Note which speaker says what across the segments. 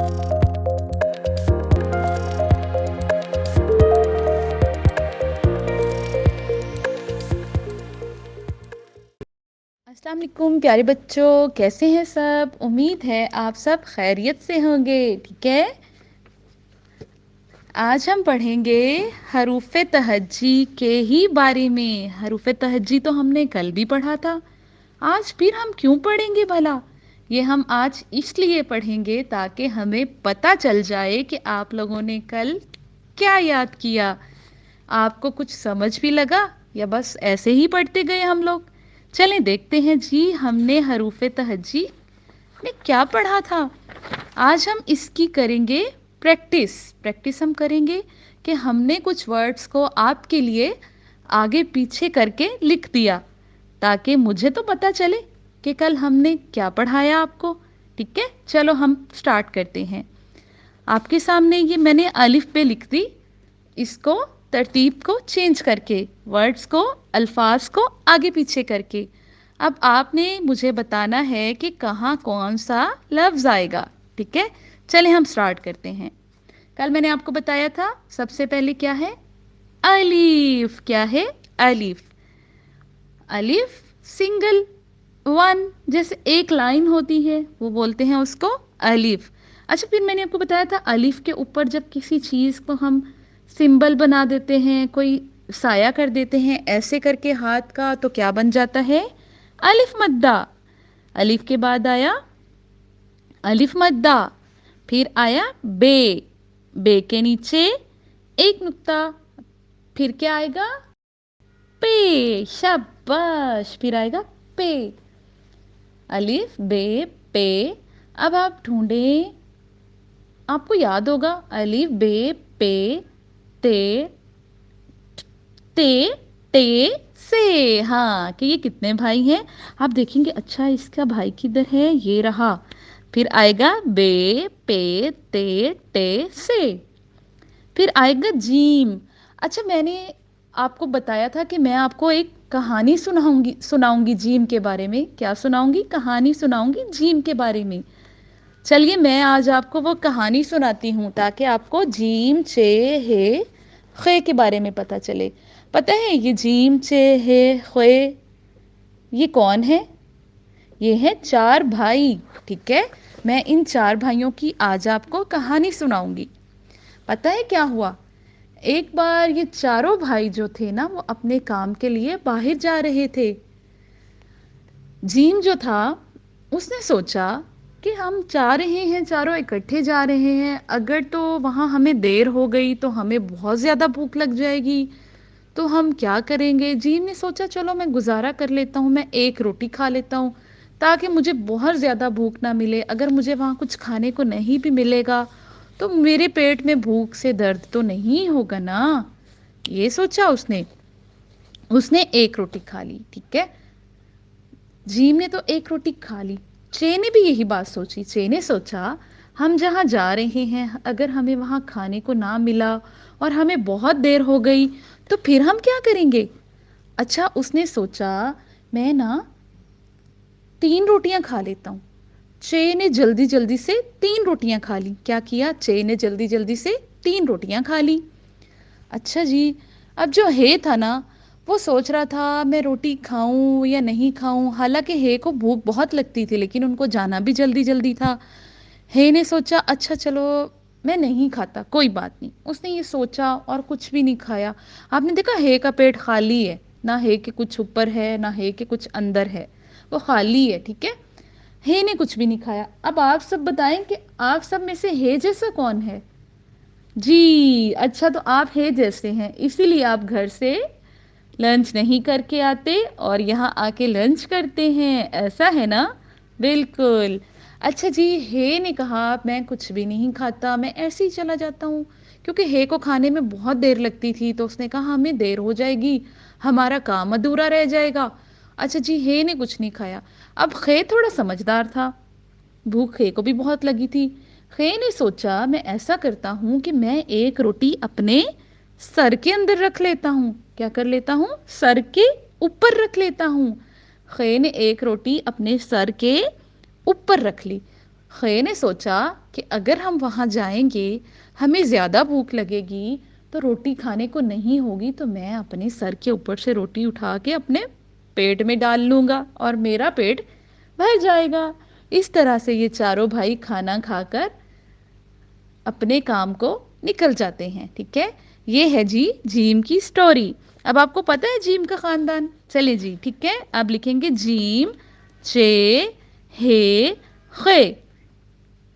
Speaker 1: अस्सलाम वालेकुम प्यारे बच्चों, कैसे हैं सब? उम्मीद है आप सब खैरियत से होंगे। ठीक है, आज हम पढ़ेंगे हरूफ़े तहज्जी के ही बारे में। हरूफ़े तहज्जी तो हमने कल भी पढ़ा था, आज फिर हम क्यों पढ़ेंगे भला? ये हम आज इसलिए पढ़ेंगे ताकि हमें पता चल जाए कि आप लोगों ने कल क्या याद किया। आपको कुछ समझ भी लगा या बस ऐसे ही पढ़ते गए हम लोग? चलें देखते हैं जी, हमने हरूफ़े तहज्जी में क्या पढ़ा था। आज हम इसकी करेंगे प्रैक्टिस। प्रैक्टिस हम करेंगे कि हमने कुछ वर्ड्स को आपके लिए आगे पीछे करके लिख दिया, ताकि मुझे तो पता चले कि कल हमने क्या पढ़ाया आपको। ठीक है, चलो हम स्टार्ट करते हैं। आपके सामने ये मैंने अलिफ पे लिख दी, इसको तरतीब को चेंज करके, वर्ड्स को, अल्फाज को आगे पीछे करके। अब आपने मुझे बताना है कि कहाँ कौन सा लफ्ज़ आएगा। ठीक है, चलिए हम स्टार्ट करते हैं। कल मैंने आपको बताया था सबसे पहले क्या है? अलीफ। क्या है? अलीफ। अलिफ सिंगल, वन, जैसे एक लाइन होती है वो बोलते हैं उसको अलिफ। अच्छा, फिर मैंने आपको बताया था अलिफ के ऊपर जब किसी चीज़ को हम सिंबल बना देते हैं, कोई साया कर देते हैं ऐसे करके हाथ का, तो क्या बन जाता है? अलिफ मद्दा। अलिफ के बाद आया अलिफ मद्दा, फिर आया बे। बे के नीचे एक नुक्ता, फिर क्या आएगा? पे। शाबाश, फिर आएगा पे। अलिफ बे पे। अब आप ढूंढें, आपको याद होगा अलिफ बे पे ते ते टे से। हाँ, कि ये कितने भाई हैं आप देखेंगे। अच्छा, इसका भाई किधर है? ये रहा। फिर आएगा बे पे ते टे से। फिर आएगा जीम। अच्छा, मैंने आपको बताया था कि मैं आपको एक कहानी सुनाऊंगी जीम के बारे में। क्या सुनाऊंगी? कहानी सुनाऊंगी जीम के बारे में। चलिए मैं आज आपको वो कहानी सुनाती हूँ ताकि आपको जीम चे हे खे के बारे में पता चले। पता है ये जीम चे हे खे ये कौन है? ये है चार भाई। ठीक है, मैं इन चार भाइयों की आज आपको कहानी सुनाऊंगी। पता है क्या हुआ? एक बार ये चारों भाई जो थे ना, वो अपने काम के लिए बाहर जा रहे थे। जीम जो था उसने सोचा कि हम जा रहे हैं, चारों इकट्ठे जा रहे हैं, अगर तो वहाँ हमें देर हो गई तो हमें बहुत ज़्यादा भूख लग जाएगी, तो हम क्या करेंगे? जीम ने सोचा चलो मैं गुजारा कर लेता हूँ, मैं एक रोटी खा लेता हूँ ताकि मुझे बहुत ज़्यादा भूख ना मिले। अगर मुझे वहाँ कुछ खाने को नहीं भी मिलेगा तो मेरे पेट में भूख से दर्द तो नहीं होगा ना। ये सोचा उसने। उसने एक रोटी खा ली। ठीक है, जीम ने तो एक रोटी खा ली। चे ने भी यही बात सोची। चे ने सोचा हम जहाँ जा रहे हैं अगर हमें वहाँ खाने को ना मिला और हमें बहुत देर हो गई तो फिर हम क्या करेंगे? अच्छा, उसने सोचा मैं ना 3 रोटियां खा लेता हूँ। चे ने जल्दी जल्दी से 3 रोटियां खा ली। क्या किया? चे ने जल्दी जल्दी से 3 रोटियां खा ली। अच्छा जी, अब जो हे था ना, वो सोच रहा था मैं रोटी खाऊं या नहीं खाऊं। हालांकि हे को भूख बहुत लगती थी लेकिन उनको जाना भी जल्दी जल्दी था। हे ने सोचा अच्छा चलो मैं नहीं खाता, कोई बात नहीं। उसने ये सोचा और कुछ भी नहीं खाया। आपने देखा हे का पेट खाली है, ना हे के कुछ ऊपर है ना हे के कुछ अंदर है, वो खाली है। ठीक है, हे ने कुछ भी नहीं खाया। अब आप सब बताएं कि आप सब में से हे जैसा कौन है? जी अच्छा, तो आप हे जैसे हैं, इसीलिए आप घर से लंच नहीं करके आते और यहाँ आके लंच करते हैं, ऐसा है ना? बिल्कुल। अच्छा जी, हे ने कहा मैं कुछ भी नहीं खाता, मैं ऐसे ही चला जाता हूँ। क्योंकि हे को खाने में बहुत देर लगती थी तो उसने कहा हमें देर हो जाएगी, हमारा काम अधूरा रह जाएगा। अच्छा जी, हे ने कुछ नहीं खाया। अब खे थोड़ा समझदार था, भूख खे को भी बहुत लगी थी। खे ने सोचा मैं ऐसा करता हूँ कि मैं एक रोटी अपने सर के अंदर रख लेता हूँ। क्या कर लेता हूँ? सर के ऊपर रख लेता हूँ। खे ने एक रोटी अपने सर के ऊपर रख ली। खे ने सोचा कि अगर हम वहाँ जाएंगे, हमें ज़्यादा भूख लगेगी, तो रोटी खाने को नहीं होगी, तो मैं अपने सर के ऊपर से रोटी उठा के अपने पेट में डाल लूँगा और मेरा पेट भर जाएगा। इस तरह से ये चारों भाई खाना खाकर अपने काम को निकल जाते हैं। ठीक है, ये है जी जीम की स्टोरी। अब आपको पता है जीम का खानदान? चलिए जी, ठीक है, अब लिखेंगे जीम, चे, हे, खे।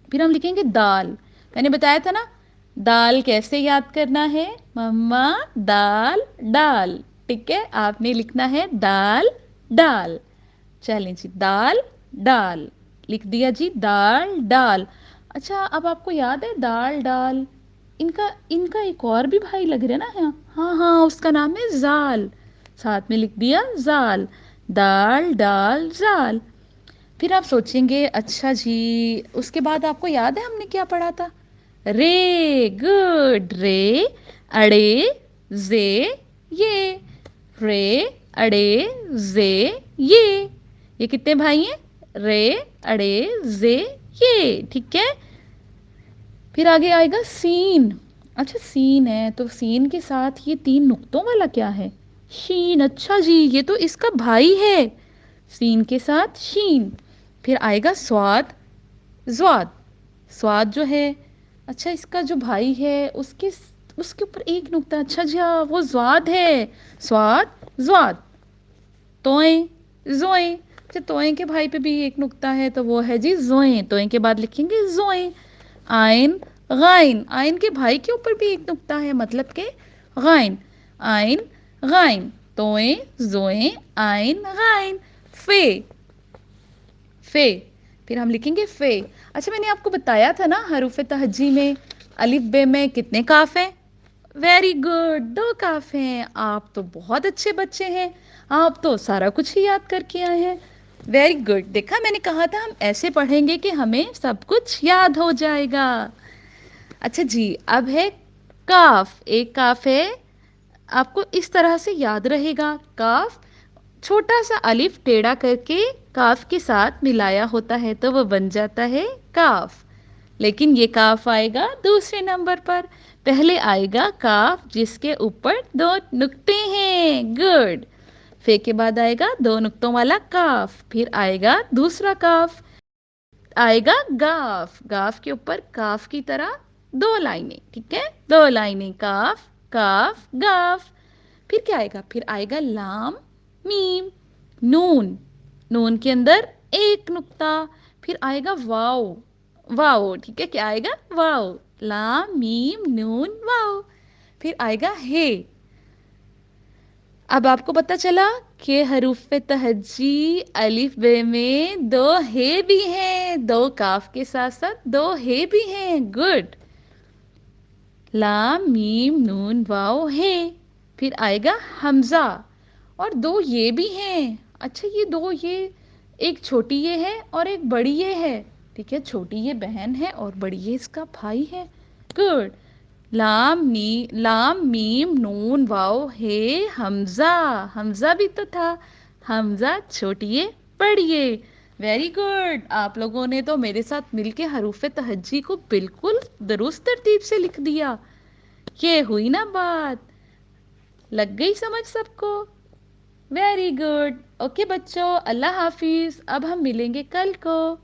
Speaker 1: फिर हम लिखेंगे दाल। मैंने बताया था ना, दाल कैसे याद करना है? मम्मा, दाल, डाल। ठीक है, आपने लिखना है दाल, डाल। चलें जी, दाल, डाल लिख दिया जी, दाल, डाल। अच्छा, अब आपको याद है दाल, डाल, इनका इनका एक और भी भाई लग रहा है ना? हाँ हाँ, उसका नाम है जाल। साथ में लिख दिया जाल, दाल, डाल, जाल। फिर आप सोचेंगे, अच्छा जी, उसके बाद आपको याद है हमने क्या पढ़ा था? रे, गुड, रे, अड़े, जे, ये। रे, अड़े, जे, ये कितने भाई हैं? रे, अड़े, जे, ये। ठीक है, फिर आगे आएगा सीन। अच्छा, सीन है तो सीन के साथ ये तीन नुक्तों वाला क्या है? शीन। अच्छा जी, ये तो इसका भाई है। सीन के साथ शीन। फिर आएगा स्वाद, ज्वाद। स्वाद जो है, अच्छा, इसका जो भाई है उसके उसके ऊपर एक नुक्ता। अच्छा जी, हाँ, वो ज्वाद है। स्वाद, ज्वाद। तोए, जोए। अच्छा, तोए के भाई पे भी एक नुक्ता है, तो वो है जी जोए। तोए के बाद लिखेंगे जोए। आइन, गाइन। आइन के भाई के ऊपर भी एक नुक्ता है, मतलब के गाइन। आइन, गाइन। तोए, जोए, आइन, गाइन। फे, फे। फिर हम लिखेंगे फे। अच्छा, मैंने आपको बताया था ना हरूफ तहज्जी में अलिफ बे में कितने काफ हैं? वेरी गुड, दो काफ हैं। आप तो बहुत अच्छे बच्चे हैं, आप तो सारा कुछ ही याद करके आए हैं। वेरी गुड, देखा, मैंने कहा था हम ऐसे पढ़ेंगे कि हमें सब कुछ याद हो जाएगा। अच्छा जी, अब है काफ। एक काफ है, आपको इस तरह से याद रहेगा। काफ, छोटा सा अलिफ टेढ़ा करके काफ के साथ मिलाया होता है तो वो बन जाता है काफ। लेकिन ये काफ आएगा दूसरे नंबर पर। पहले आएगा काफ जिसके ऊपर दो नुक्ते हैं। गुड। फे के बाद आएगा दो नुक्तों वाला काफ। फिर आएगा दूसरा काफ, आएगा गाफ। गाफ के ऊपर काफ की तरह दो लाइनें। ठीक है, दो लाइनें, काफ, काफ, गाफ। फिर क्या आएगा? फिर आएगा लाम, मीम, नून। नून के अंदर एक नुक्ता। फिर आएगा वाओ, वाओ। ठीक है, क्या आएगा? वाओ। लाम, मीम, नून, वाओ। फिर आएगा हे। अब आपको पता चला कि हरूफ तहज्जी अलिफ बे में दो हे भी हैं, दो काफ के साथ साथ दो हे भी हैं। गुड। लाम, मीम, नून, वाओ, हे। फिर आएगा हमजा, और दो ये भी हैं। अच्छा, ये दो ये, एक छोटी ये है और एक बड़ी ये है। ठीक है, छोटी ये बहन है और बड़ी ये इसका भाई है। गुड। लाम, मीम, नून, वाओ, हे, हमजा। हमजा भी तो था। हमजा छोटिए पढ़िए। वेरी गुड, आप लोगों ने तो मेरे साथ मिलके हरूफ तहज्जी को बिल्कुल दुरुस्त तरतीब से लिख दिया। ये हुई ना बात? लग गई समझ सबको? Very good. ओके बच्चों, अल्लाह हाफिज। अब हम मिलेंगे कल को।